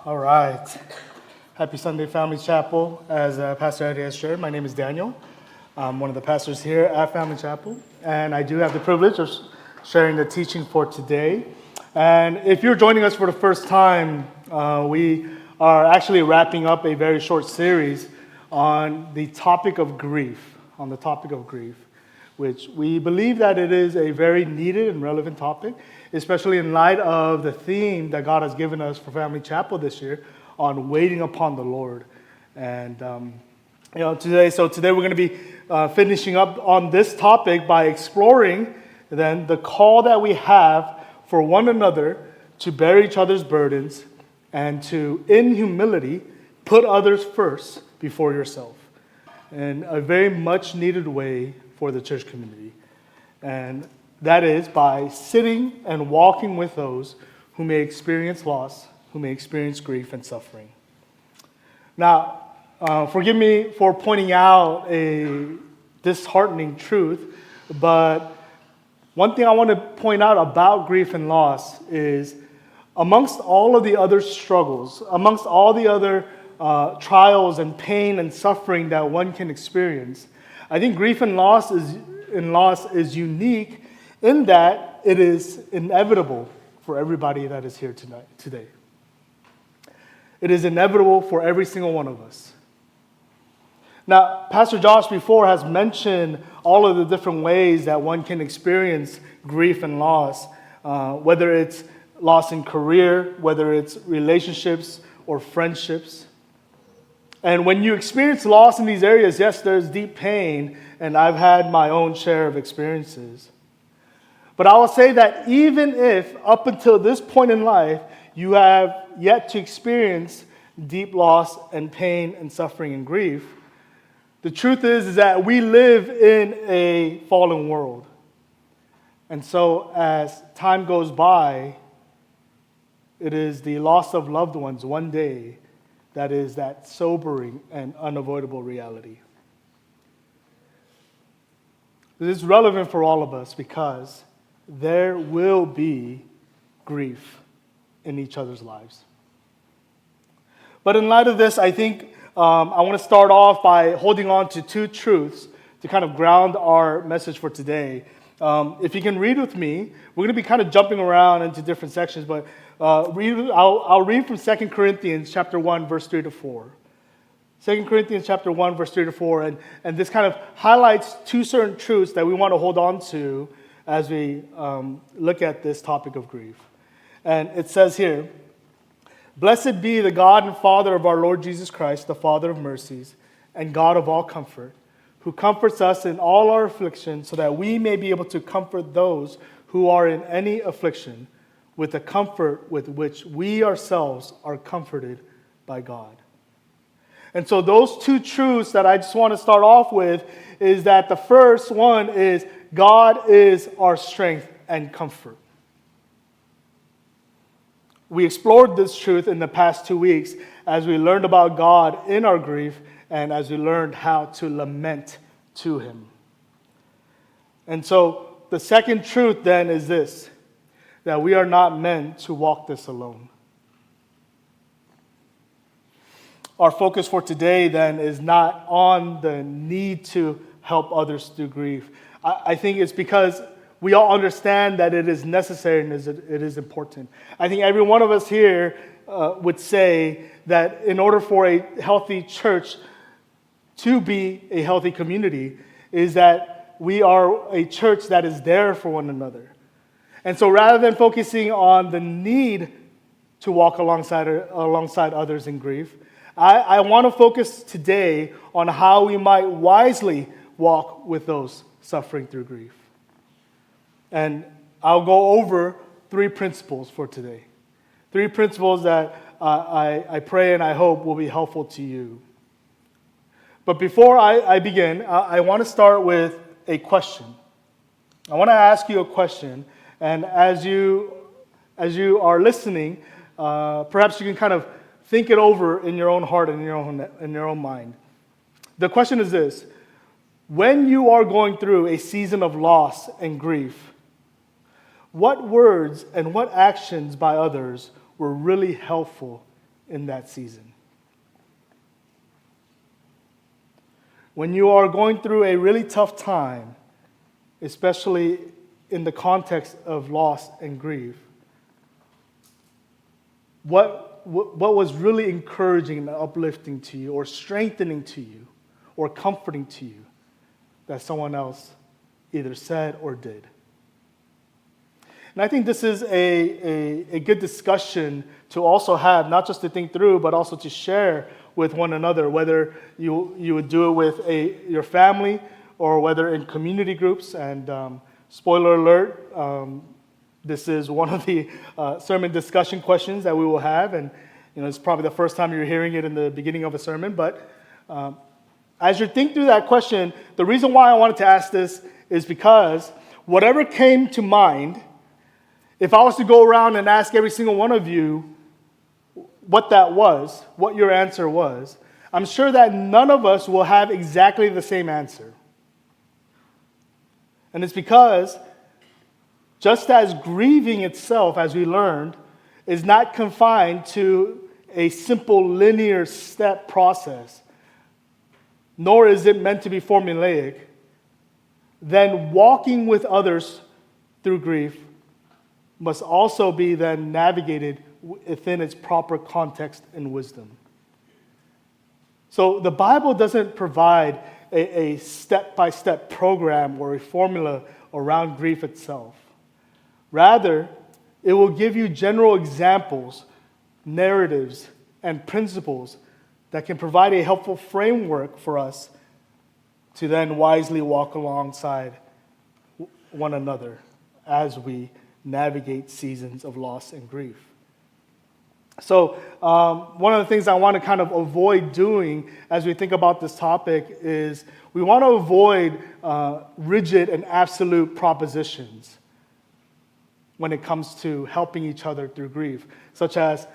All right. Happy Sunday, Family Chapel. As Pastor Eddie has shared, my name is Daniel. I'm one of the pastors here at Family Chapel, and I do have the privilege of sharing the teaching for today. And if you're joining us for the first time, we are actually wrapping up a very short series on the topic of grief, which we believe that it is a very needed and relevant topic, especially in light of the theme that God has given us for Family Chapel this year on waiting upon the Lord. And today we're going to be finishing up on this topic by exploring then the call that we have for one another to bear each other's burdens and to, in humility, put others first before yourself in a very much needed way for the church community. And that is by sitting and walking with those who may experience loss, who may experience grief and suffering. Now, forgive me for pointing out a disheartening truth, but one thing I want to point out about grief and loss is amongst all of the other struggles, amongst all the other trials and pain and suffering that one can experience, I think grief and loss is unique in that it is inevitable for everybody that is here today. It is inevitable for every single one of us. Now, Pastor Josh before has mentioned all of the different ways that one can experience grief and loss, whether it's loss in career, whether it's relationships or friendships. And when you experience loss in these areas, yes, there's deep pain, and I've had my own share of experiences. But I will say that even if up until this point in life, you have yet to experience deep loss and pain and suffering and grief, the truth is that we live in a fallen world. And so as time goes by, it is the loss of loved ones one day that is that sobering and unavoidable reality. This is relevant for all of us because there will be grief in each other's lives. But in light of this, I think I want to start off by holding on to two truths to kind of ground our message for today. If you can read with me, we're going to be kind of jumping around into different sections, but I'll read from 2 Corinthians chapter 1, verse 3 to 4. 2 Corinthians chapter 1, verse 3 to 4, and this kind of highlights two certain truths that we want to hold on to as we look at this topic of grief. And it says here, "Blessed be the God and Father of our Lord Jesus Christ, the Father of mercies, and God of all comfort, who comforts us in all our affliction, so that we may be able to comfort those who are in any affliction with the comfort with which we ourselves are comforted by God." And so those two truths that I just want to start off with is that the first one is God is our strength and comfort. We explored this truth in the past 2 weeks as we learned about God in our grief and as we learned how to lament to Him. And so the second truth then is this, that we are not meant to walk this alone. Our focus for today then is not on the need to help others through grief. I think it's because we all understand that it is necessary and it is important. I think every one of us here would say that in order for a healthy church to be a healthy community is that we are a church that is there for one another. And so rather than focusing on the need to walk alongside others in grief, I want to focus today on how we might wisely walk with those suffering through grief. And I'll go over 3 principles for today. 3 principles that I pray and I hope will be helpful to you. But before I begin, I want to start with a question. I want to ask you a question. And as you are listening, perhaps you can kind of think it over in your own heart and in your own mind. The question is this: when you are going through a season of loss and grief, what words and what actions by others were really helpful in that season. When you are going through a really tough time, especially in the context of loss and grief, what was really encouraging and uplifting to you, or strengthening to you, or comforting to you that someone else either said or did? And I think this is a good discussion to also have, not just to think through, but also to share with one another, whether you would do it with your family or whether in community groups. And spoiler alert, this is one of the sermon discussion questions that we will have. And it's probably the first time you're hearing it in the beginning of a sermon. But as you think through that question, the reason why I wanted to ask this is because whatever came to mind, if I was to go around and ask every single one of you what that was, what your answer was, I'm sure that none of us will have exactly the same answer. And it's because just as grieving itself, as we learned, is not confined to a simple linear step process, nor is it meant to be formulaic, then walking with others through grief must also be then navigated within its proper context and wisdom. So the Bible doesn't provide a step-by-step program or a formula around grief itself. Rather, it will give you general examples, narratives, and principles that can provide a helpful framework for us to then wisely walk alongside one another as we navigate seasons of loss and grief. So one of the things I want to kind of avoid doing as we think about this topic is we want to avoid rigid and absolute propositions when it comes to helping each other through grief, such as,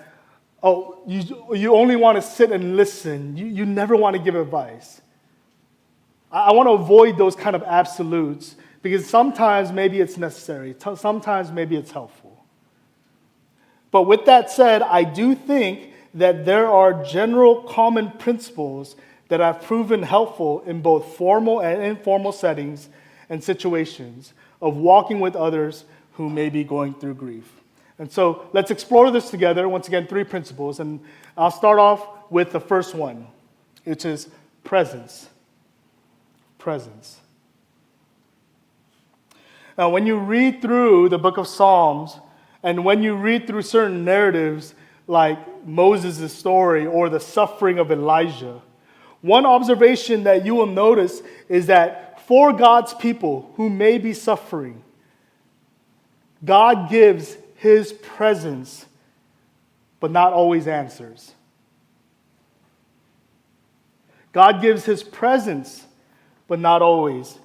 oh, you only want to sit and listen. You never want to give advice. I want to avoid those kind of absolutes because sometimes maybe it's necessary. Sometimes maybe it's helpful. But with that said, I do think that there are general common principles that have proven helpful in both formal and informal settings and situations of walking with others who may be going through grief. And so let's explore this together. Once again, 3 principles. And I'll start off with the first one, which is presence. Presence. Now, when you read through the book of Psalms, and when you read through certain narratives like Moses' story or the suffering of Elijah, one observation that you will notice is that for God's people who may be suffering, God gives His presence, but not always answers. God gives His presence, but not always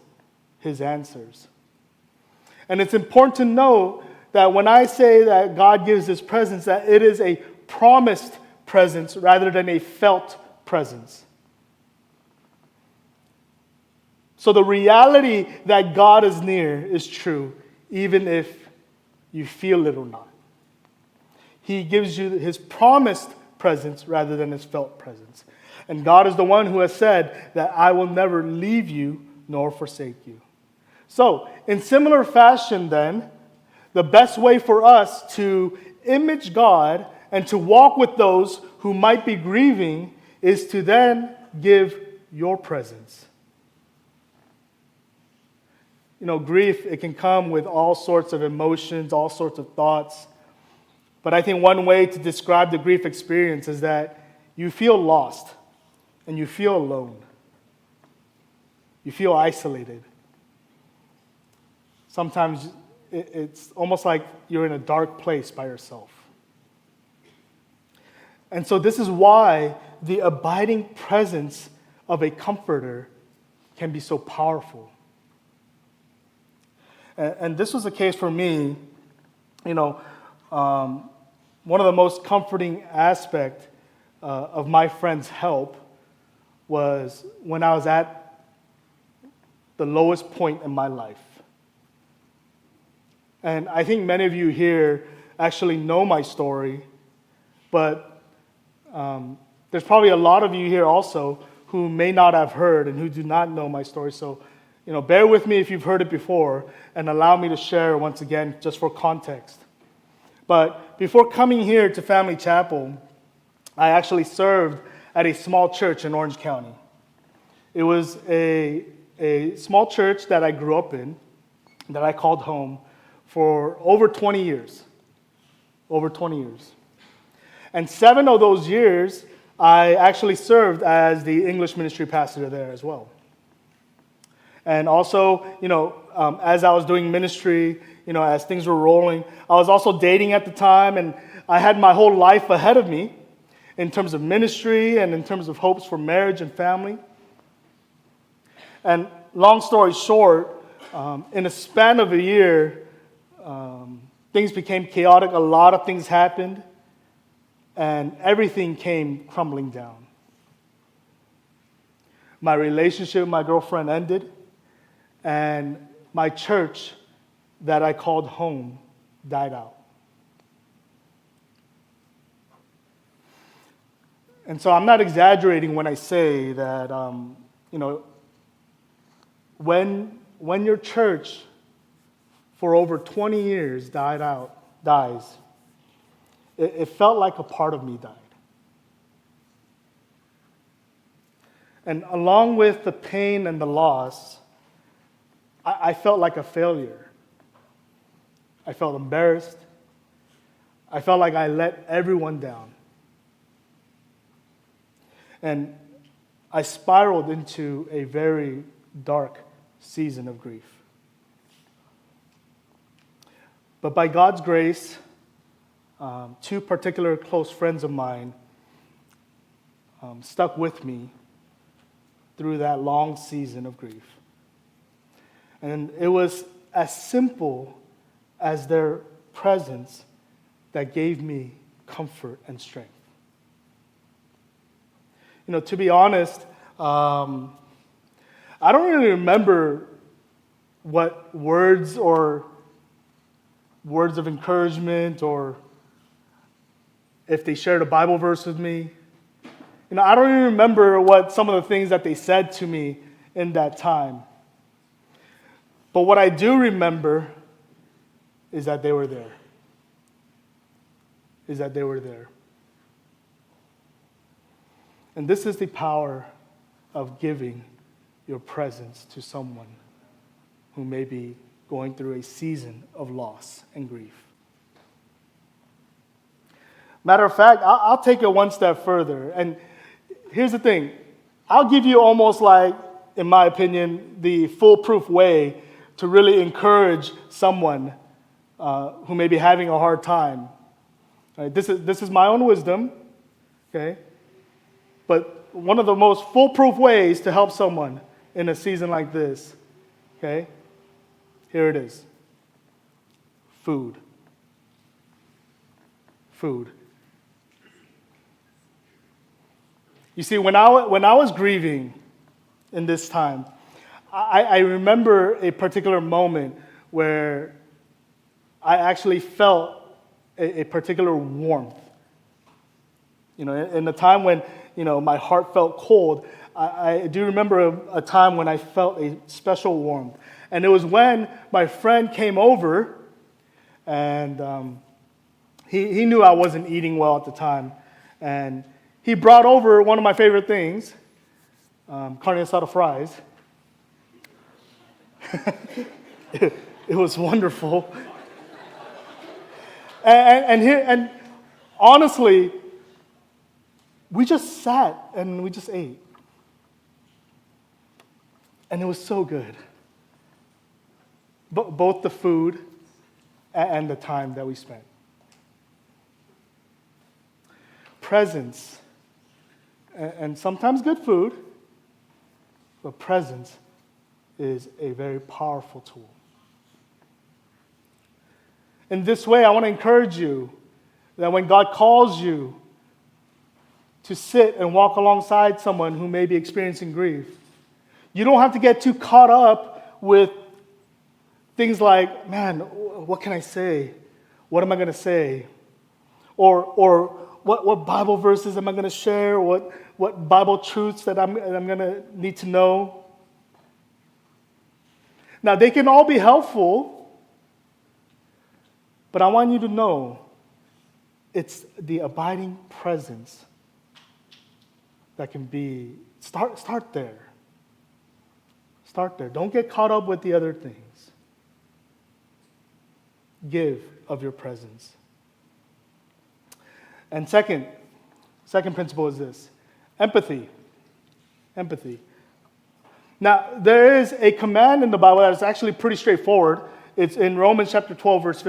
His answers. And it's important to know that when I say that God gives His presence, that it is a promised presence rather than a felt presence. So the reality that God is near is true, even if you feel it or not. He gives you His promised presence rather than His felt presence. And God is the one who has said that I will never leave you nor forsake you. So, in similar fashion then, the best way for us to image God and to walk with those who might be grieving is to then give your presence. Grief, it can come with all sorts of emotions, all sorts of thoughts. But I think one way to describe the grief experience is that you feel lost and you feel alone. You feel isolated. Sometimes it's almost like you're in a dark place by yourself. And so this is why the abiding presence of a comforter can be so powerful. And this was the case for me. One of the most comforting aspects of my friend's help was when I was at the lowest point in my life. And I think many of you here actually know my story, but There's probably a lot of you here also who may not have heard and who do not know my story. So, bear with me if you've heard it before and allow me to share once again just for context. But before coming here to Family Chapel, I actually served at a small church in Orange County. It was a small church that I grew up in, that I called home for over 20 years. Over 20 years. And 7 of those years, I actually served as the English ministry pastor there as well. And also, as I was doing ministry, as things were rolling, I was also dating at the time, and I had my whole life ahead of me in terms of ministry and in terms of hopes for marriage and family. And long story short, in a span of a year, things became chaotic. A lot of things happened, and everything came crumbling down. My relationship with my girlfriend ended, and my church that I called home died out. And so I'm not exaggerating when I say that, when your church for over 20 years dies, it felt like a part of me died. And along with the pain and the loss, I felt like a failure. I felt embarrassed. I felt like I let everyone down. And I spiraled into a very dark season of grief. But by God's grace, 2 particular close friends of mine stuck with me through that long season of grief. And it was as simple as their presence that gave me comfort and strength. To be honest, I don't really remember what words of encouragement or if they shared a Bible verse with me. I don't even remember what some of the things that they said to me in that time. But what I do remember is that they were there. And this is the power of giving your presence to someone who may be going through a season of loss and grief. Matter of fact, I'll take it one step further. And here's the thing. I'll give you almost like, in my opinion, the foolproof way to really encourage someone who may be having a hard time. Right? This is my own wisdom, okay? But one of the most foolproof ways to help someone in a season like this, okay? Here it is. Food. You see, when I was grieving in this time, I remember a particular moment where I actually felt a particular warmth. In the time when, my heart felt cold, I do remember a time when I felt a special warmth. And it was when my friend came over, and he knew I wasn't eating well at the time. And he brought over one of my favorite things, carne asada fries. It was wonderful. And honestly, we just sat and we just ate. And it was so good. Both the food and the time that we spent. Presence, and sometimes good food, but presence is a very powerful tool. In this way, I want to encourage you that when God calls you to sit and walk alongside someone who may be experiencing grief, you don't have to get too caught up with things like, man, what can I say? What am I going to say? Or what Bible verses am I going to share? What Bible truths that I'm going to need to know? Now, they can all be helpful, but I want you to know it's the abiding presence that can be, start there. Start there. Don't get caught up with the other things. Give of your presence. And second principle is this: empathy. Empathy. Now, there is a command in the Bible that is actually pretty straightforward. It's in Romans chapter 12, verse 15.